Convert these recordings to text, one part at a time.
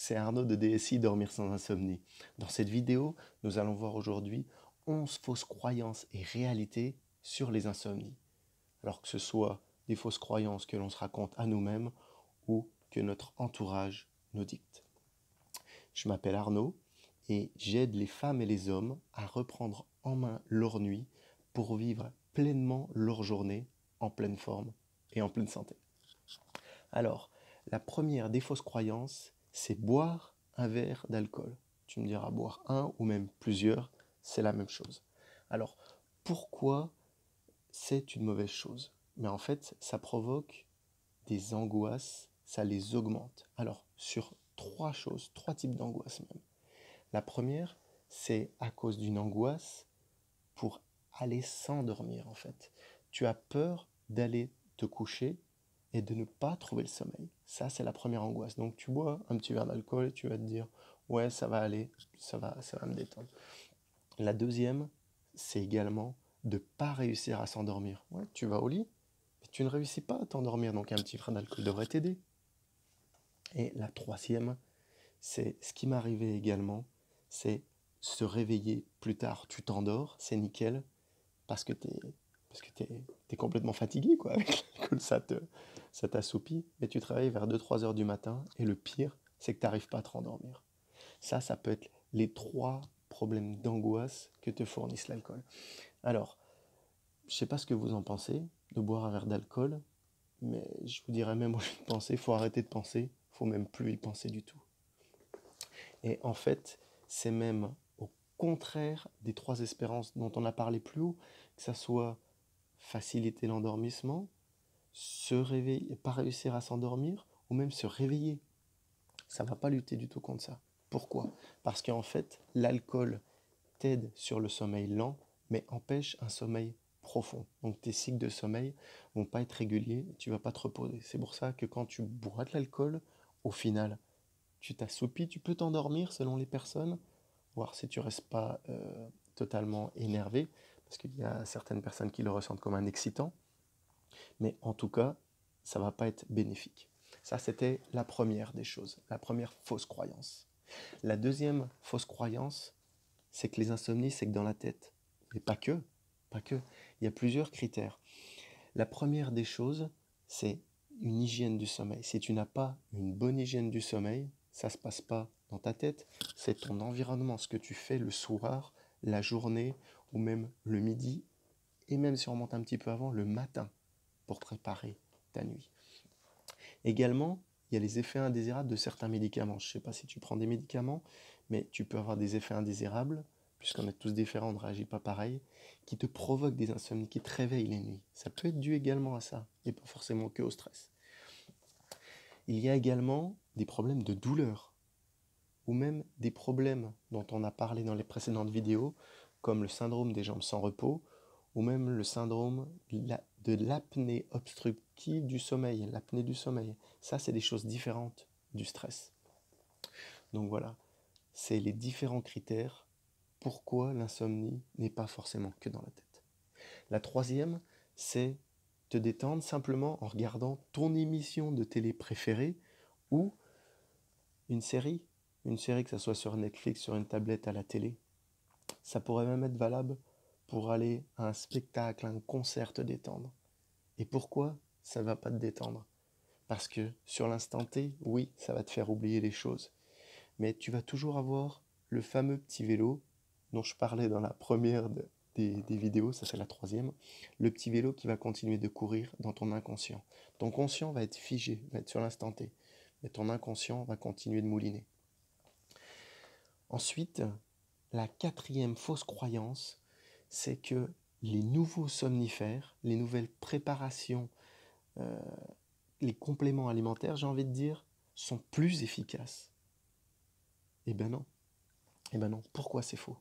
c'est Arnaud de DSI Dormir sans insomnie. Dans cette vidéo, nous allons voir aujourd'hui 11 fausses croyances et réalités sur les insomnies. Alors que ce soit des fausses croyances que l'on se raconte à nous-mêmes ou que notre entourage nous dicte. Je m'appelle Arnaud et j'aide les femmes et les hommes à reprendre en main leur nuit pour vivre pleinement leur journée en pleine forme et en pleine santé. Alors, la première des fausses croyances, c'est boire un verre d'alcool. Tu me diras boire un ou même plusieurs, c'est la même chose. Alors, pourquoi c'est une mauvaise chose? Mais en fait, ça provoque des angoisses, ça les augmente. Alors, sur trois choses, trois types d'angoisses même. La première, c'est à cause d'une angoisse pour aller s'endormir en fait. Tu as peur d'aller te coucher et de ne pas trouver le sommeil. Ça, c'est la première angoisse. Donc tu bois un petit verre d'alcool et tu vas te dire ouais, ça va aller, ça va me détendre. La deuxième, c'est également de ne pas réussir à s'endormir. Ouais, tu vas au lit, mais tu ne réussis pas à t'endormir, donc un petit verre d'alcool devrait t'aider. Et la troisième, c'est ce qui m'arrivait également, c'est se réveiller plus tard. Tu t'endors, c'est nickel, parce que t'es complètement fatigué, quoi. Avec l'alcool, ça t'assoupit, mais tu travailles vers 2-3 heures du matin, et le pire, c'est que tu n'arrives pas à te rendormir. Ça peut être les trois problèmes d'angoisse que te fournissent l'alcool. Alors, je ne sais pas ce que vous en pensez, de boire un verre d'alcool, mais je vous dirais même au lieu de penser, il faut arrêter de penser, il ne faut même plus y penser du tout. Et en fait, c'est même au contraire des trois espérances dont on a parlé plus haut, que ça soit faciliter l'endormissement, se réveiller, pas réussir à s'endormir, ou même se réveiller. Ça ne va pas lutter du tout contre ça. Pourquoi? Parce qu'en fait, l'alcool t'aide sur le sommeil lent, mais empêche un sommeil profond. Donc tes cycles de sommeil vont pas être réguliers, tu vas pas te reposer. C'est pour ça que quand tu bois de l'alcool, au final, tu t'assoupis, tu peux t'endormir selon les personnes, voir si tu restes pas totalement énervé, parce qu'il y a certaines personnes qui le ressentent comme un excitant, mais en tout cas, ça va pas être bénéfique. Ça, c'était la première des choses, la première fausse croyance. La deuxième fausse croyance, c'est que les insomnies, c'est que dans la tête. Mais pas que. Il y a plusieurs critères. La première des choses, c'est une hygiène du sommeil. Si tu n'as pas une bonne hygiène du sommeil, ça ne se passe pas dans ta tête, c'est ton environnement, ce que tu fais le soir, la journée, ou même le midi, et même si on remonte un petit peu avant, le matin, pour préparer ta nuit. Également, il y a les effets indésirables de certains médicaments. Je ne sais pas si tu prends des médicaments, mais tu peux avoir des effets indésirables, puisqu'on est tous différents, on ne réagit pas pareil, qui te provoquent des insomnies, qui te réveillent les nuits. Ça peut être dû également à ça, et pas forcément que au stress. Il y a également des problèmes de douleur, ou même des problèmes dont on a parlé dans les précédentes vidéos, comme le syndrome des jambes sans repos, ou même le syndrome de l'apnée obstructive du sommeil, l'apnée du sommeil. Ça, c'est des choses différentes du stress. Donc voilà, c'est les différents critères pourquoi l'insomnie n'est pas forcément que dans la tête. La troisième, c'est te détendre simplement en regardant ton émission de télé préférée ou une série que ce soit sur Netflix, sur une tablette, à la télé. Ça pourrait même être valable pour aller à un spectacle, à un concert, te détendre. Et pourquoi ça ne va pas te détendre? Parce que sur l'instant T, oui, ça va te faire oublier les choses. Mais tu vas toujours avoir le fameux petit vélo dont je parlais dans la première des vidéos, ça c'est la troisième, le petit vélo qui va continuer de courir dans ton inconscient. Ton conscient va être figé, va être sur l'instant T, mais ton inconscient va continuer de mouliner. Ensuite, la quatrième fausse croyance, c'est que les nouveaux somnifères, les nouvelles préparations, euh, les compléments alimentaires, j'ai envie de dire, sont plus efficaces. Eh ben non. Eh ben non. Pourquoi c'est faux?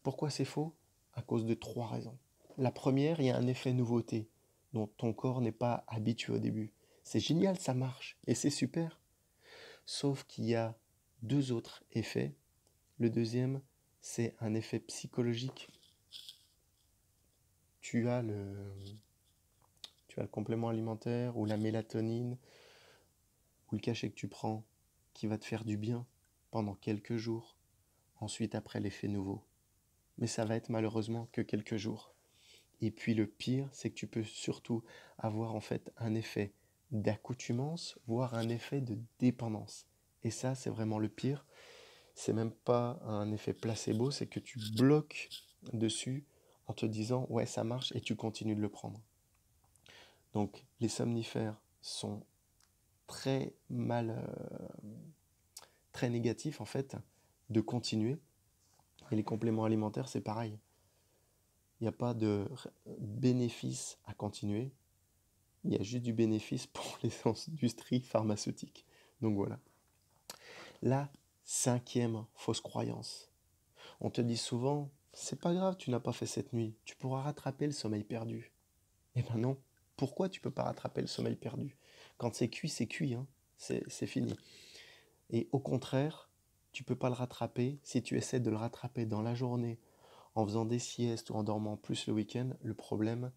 Pourquoi c'est faux? À cause de trois raisons. La première, il y a un effet nouveauté dont ton corps n'est pas habitué au début. C'est génial, ça marche, et c'est super. Sauf qu'il y a deux autres effets. Le deuxième, c'est un effet psychologique. Tu as le complément alimentaire ou la mélatonine ou le cachet que tu prends qui va te faire du bien pendant quelques jours. Ensuite, après, l'effet nouveau. Mais ça va être malheureusement que quelques jours. Et puis le pire, c'est que tu peux surtout avoir en fait un effet d'accoutumance, voire un effet de dépendance. Et ça, c'est vraiment le pire. C'est même pas un effet placebo, c'est que tu bloques dessus en te disant ouais, ça marche et tu continues de le prendre. Donc les somnifères sont très mal, très négatifs en fait de continuer. Et les compléments alimentaires, c'est pareil. Il n'y a pas de bénéfice à continuer. Il y a juste du bénéfice pour les industries pharmaceutiques. Donc voilà. La 5e fausse croyance. On te dit souvent, c'est pas grave, tu n'as pas fait cette nuit, tu pourras rattraper le sommeil perdu. Eh ben non, pourquoi tu peux pas rattraper le sommeil perdu? Quand c'est cuit, hein, c'est fini. Et au contraire, tu peux pas le rattraper si tu essaies de le rattraper dans la journée, en faisant des siestes ou en dormant plus le week-end. Le problème,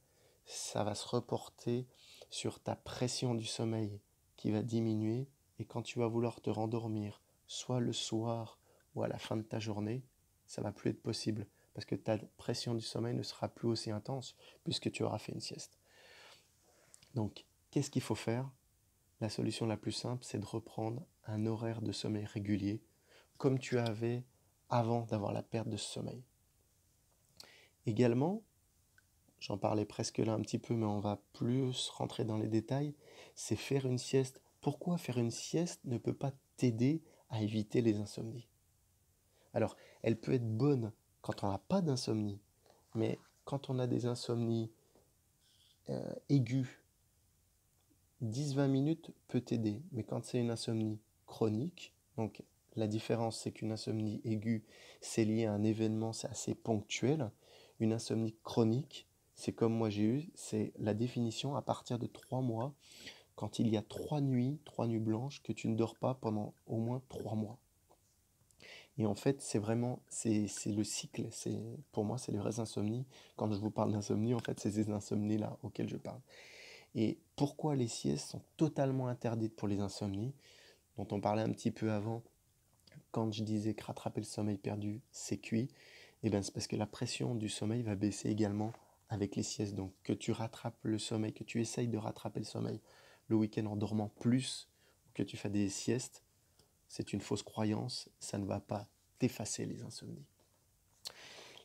ça va se reporter sur ta pression du sommeil qui va diminuer, et quand tu vas vouloir te rendormir, soit le soir ou à la fin de ta journée, ça va plus être possible parce que ta pression du sommeil ne sera plus aussi intense puisque tu auras fait une sieste. Donc, qu'est-ce qu'il faut faire? La solution la plus simple, c'est de reprendre un horaire de sommeil régulier comme tu avais avant d'avoir la perte de ce sommeil. Également, j'en parlais presque là un petit peu, mais on va plus rentrer dans les détails, c'est faire une sieste. Pourquoi faire une sieste ne peut pas t'aider à éviter les insomnies? Alors, elle peut être bonne quand on n'a pas d'insomnie, mais quand on a des insomnies aiguës, 10-20 minutes peut t'aider. Mais quand c'est une insomnie chronique, donc la différence c'est qu'une insomnie aiguë, c'est lié à un événement, c'est assez ponctuel. Une insomnie chronique, c'est comme moi j'ai eu, c'est la définition à partir de 3 mois, quand il y a 3 nuits blanches que tu ne dors pas pendant au moins 3 mois. Et en fait, c'est vraiment, c'est le cycle. Pour moi, c'est les vraies insomnies. Quand je vous parle d'insomnie, en fait, c'est ces insomnies-là auxquelles je parle. Et pourquoi les siestes sont totalement interdites pour les insomnies, dont on parlait un petit peu avant, quand je disais que rattraper le sommeil perdu, c'est cuit, et bien c'est parce que la pression du sommeil va baisser également avec les siestes. Donc que tu rattrapes le sommeil, que tu essayes de rattraper le sommeil le week-end en dormant plus, que tu fais des siestes, c'est une fausse croyance, ça ne va pas t'effacer les insomnies.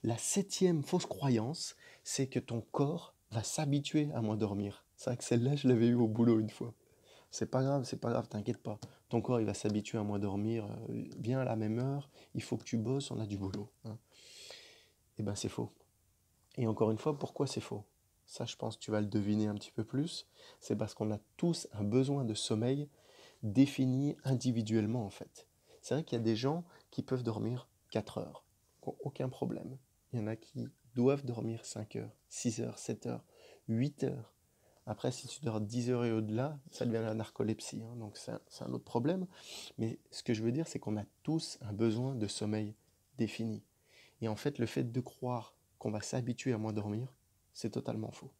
La 7e fausse croyance, c'est que ton corps va s'habituer à moins dormir. C'est vrai que celle-là, je l'avais eu au boulot une fois. C'est pas grave, t'inquiète pas. Ton corps, il va s'habituer à moins dormir. Viens à la même heure, il faut que tu bosses, on a du boulot. Hein. Eh ben, c'est faux. Et encore une fois, pourquoi c'est faux? Ça, je pense que tu vas le deviner un petit peu plus. C'est parce qu'on a tous un besoin de sommeil défini individuellement, en fait. C'est vrai qu'il y a des gens qui peuvent dormir 4 heures, aucun problème. Il y en a qui doivent dormir 5 heures, 6 heures, 7 heures, 8 heures. Après, si tu dors 10 heures et au-delà, ça devient la narcolepsie. Hein, donc c'est un autre problème. Mais ce que je veux dire, c'est qu'on a tous un besoin de sommeil défini. Et en fait, le fait de croire qu'on va s'habituer à moins dormir, c'est totalement faux.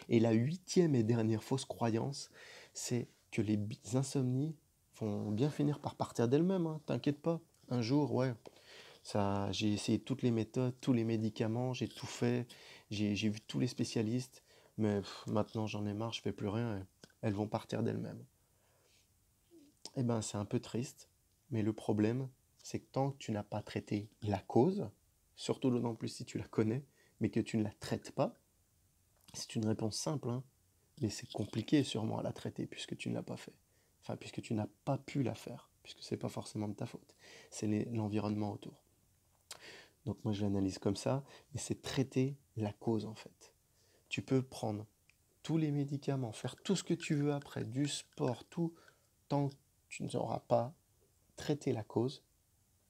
Et la 8e et dernière fausse croyance, c'est que les insomnies vont bien finir par partir d'elles-mêmes. Hein, t'inquiète pas. Un jour, ouais, j'ai essayé toutes les méthodes, tous les médicaments, j'ai tout fait, j'ai vu tous les spécialistes, mais maintenant j'en ai marre, je fais plus rien, et elles vont partir d'elles-mêmes. Eh ben c'est un peu triste, mais le problème, c'est que tant que tu n'as pas traité la cause, surtout d'autant plus si tu la connais, mais que tu ne la traites pas, c'est une réponse simple, hein, mais c'est compliqué sûrement à la traiter puisque tu ne l'as pas fait. Enfin, puisque tu n'as pas pu la faire, puisque c'est pas forcément de ta faute, c'est l'environnement autour. Donc moi je l'analyse comme ça, mais c'est traiter la cause en fait. Tu peux prendre tous les médicaments, faire tout ce que tu veux après, du sport, tout, tant que tu n'auras pas traité la cause,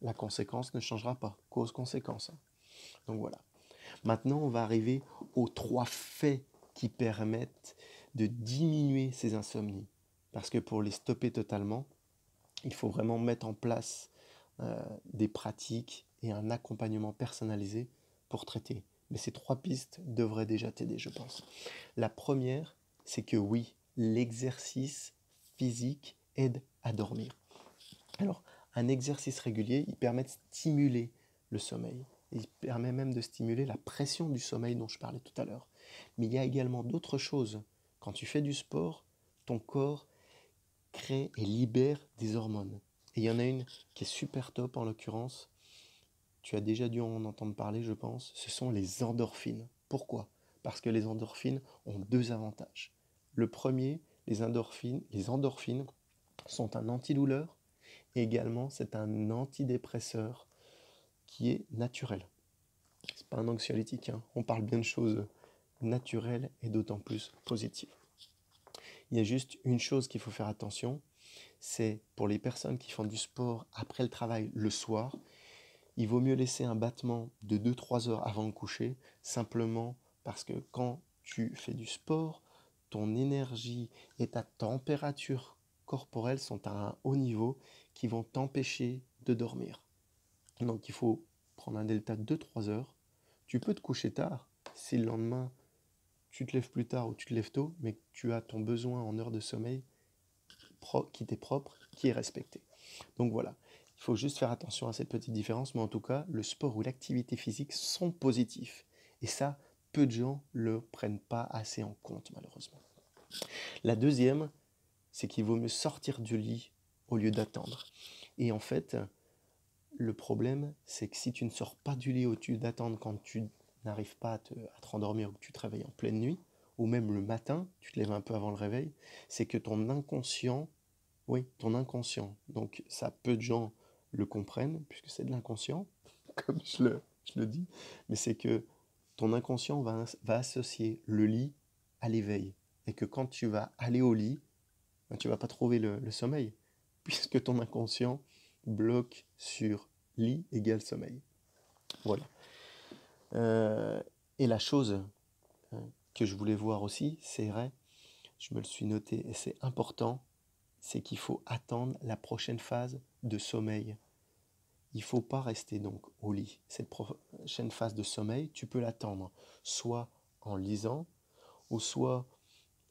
la conséquence ne changera pas. Cause-conséquence. Hein. Donc voilà. Maintenant, on va arriver aux 3 faits qui permettent de diminuer ces insomnies. Parce que pour les stopper totalement, il faut vraiment mettre en place des pratiques et un accompagnement personnalisé pour traiter. Mais ces 3 pistes devraient déjà t'aider, je pense. La première, c'est que oui, l'exercice physique aide à dormir. Alors, un exercice régulier, il permet de stimuler le sommeil. Il permet même de stimuler la pression du sommeil dont je parlais tout à l'heure. Mais il y a également d'autres choses. Quand tu fais du sport, ton corps crée et libère des hormones. Et il y en a une qui est super top en l'occurrence. Tu as déjà dû en entendre parler, je pense. Ce sont les endorphines. Pourquoi? Parce que les endorphines ont deux avantages. Le premier, les endorphines sont un antidouleur et également c'est un antidépresseur qui est naturel. C'est pas un anxiolytique, hein. On parle bien de choses naturelles et d'autant plus positives. Il y a juste une chose qu'il faut faire attention, c'est pour les personnes qui font du sport après le travail le soir, il vaut mieux laisser un battement de 2-3 heures avant le coucher, simplement parce que quand tu fais du sport, ton énergie et ta température corporelle sont à un haut niveau qui vont t'empêcher de dormir. Donc il faut prendre un delta de 2-3 heures. Tu peux te coucher tard si le lendemain tu te lèves plus tard ou tu te lèves tôt, mais que tu as ton besoin en heure de sommeil qui t'est propre, qui est respecté. Donc voilà, il faut juste faire attention à cette petite différence, mais en tout cas, le sport ou l'activité physique sont positifs. Et ça, peu de gens ne le prennent pas assez en compte, malheureusement. La deuxième, c'est qu'il vaut mieux sortir du lit au lieu d'attendre. Et en fait, le problème, c'est que si tu ne sors pas du lit au lieu d'attendre quand tu n'arrives pas à te rendormir ou que tu te réveilles en pleine nuit, ou même le matin, tu te lèves un peu avant le réveil, c'est que ton inconscient, oui, ton inconscient, donc ça peu de gens le comprennent, puisque c'est de l'inconscient, comme je le dis, mais c'est que ton inconscient va associer le lit à l'éveil. Et que quand tu vas aller au lit, ben, tu ne vas pas trouver le sommeil, puisque ton inconscient bloque sur lit égale sommeil. Voilà. Et la chose que je voulais voir aussi, c'est vrai, je me le suis noté et c'est important, c'est qu'il faut attendre la prochaine phase de sommeil. Il ne faut pas rester donc au lit. Cette prochaine phase de sommeil, tu peux l'attendre soit en lisant ou soit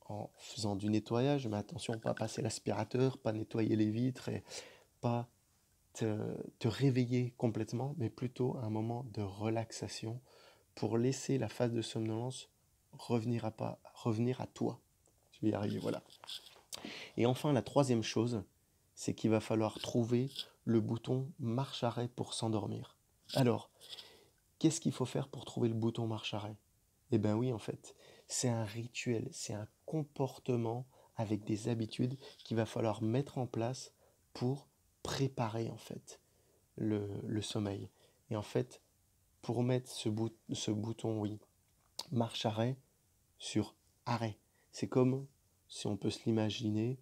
en faisant du nettoyage, mais attention, pas passer l'aspirateur, pas nettoyer les vitres et pas te réveiller complètement, mais plutôt un moment de relaxation pour laisser la phase de somnolence revenir à toi. Je vais y arriver, voilà. Et enfin, la troisième chose, c'est qu'il va falloir trouver le bouton marche arrêt pour s'endormir. Alors, qu'est-ce qu'il faut faire pour trouver le bouton marche arrêt? Eh bien oui, en fait, c'est un rituel, c'est un comportement avec des habitudes qu'il va falloir mettre en place pour préparer en fait le sommeil. Et en fait, pour mettre ce bouton, oui, marche arrêt sur arrêt, c'est comme si on peut se l'imaginer,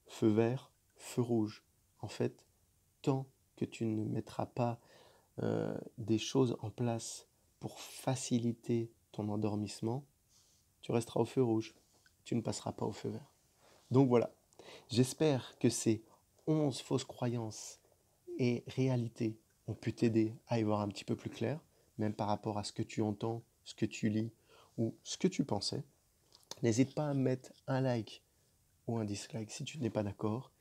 feu vert, feu rouge. En fait, tant que tu ne mettras pas des choses en place pour faciliter ton endormissement, tu resteras au feu rouge. Tu ne passeras pas au feu vert. Donc voilà, j'espère que ces 11 fausses croyances et réalités ont pu t'aider à y voir un petit peu plus clair, même par rapport à ce que tu entends, ce que tu lis ou ce que tu pensais. N'hésite pas à mettre un like ou un dislike si tu n'es pas d'accord.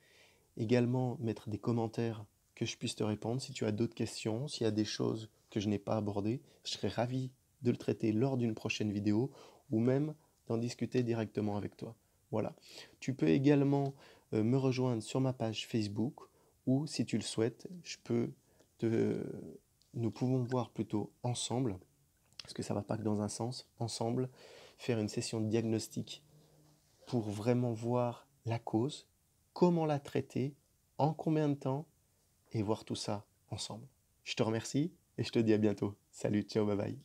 Également, mettre des commentaires que je puisse te répondre. Si tu as d'autres questions, s'il y a des choses que je n'ai pas abordées, je serais ravi de le traiter lors d'une prochaine vidéo ou même d'en discuter directement avec toi. Voilà. Tu peux également me rejoindre sur ma page Facebook ou si tu le souhaites, nous pouvons voir plutôt ensemble, parce que ça ne va pas que dans un sens, ensemble, faire une session de diagnostic pour vraiment voir la cause, comment la traiter, en combien de temps, et voir tout ça ensemble. Je te remercie et je te dis à bientôt. Salut, ciao, bye bye.